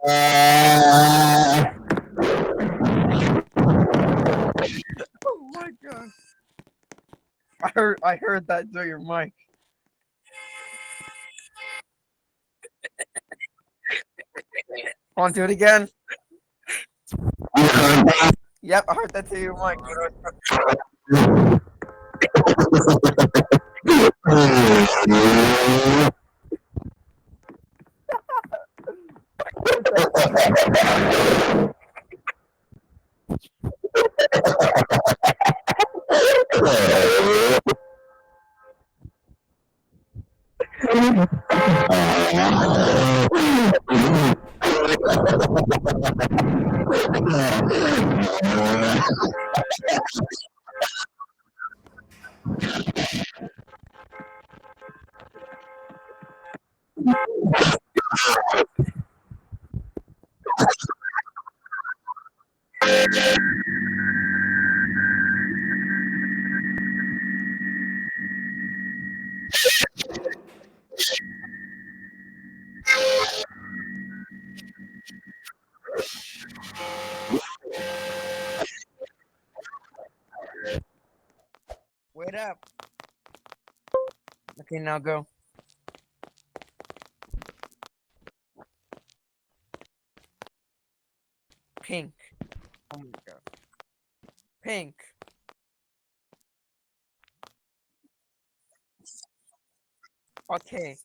Oh my god! I heard that through your mic. Want to do it again? Yep, I heard that through your mic. Wait up. Okay, now go. Pink. Oh my god. Pink. Okay.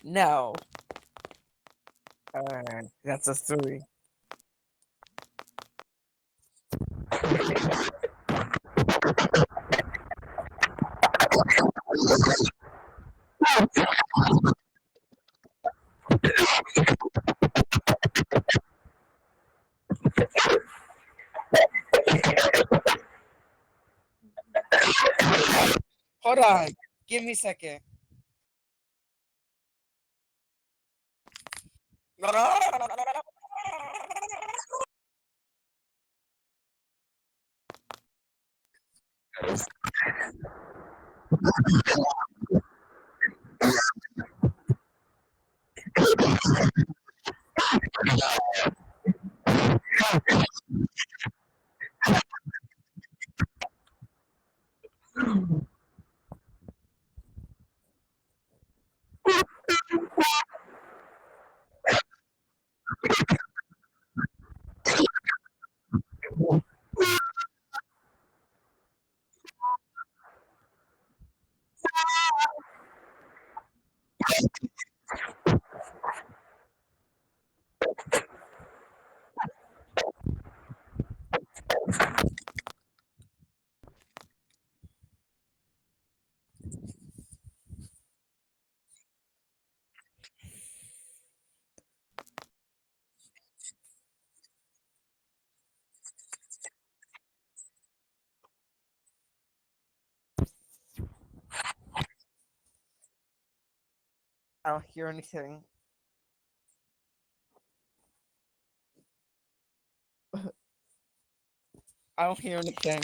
Now. That's a 3. Hold on. Give me a second. I don't hear anything. I don't hear anything.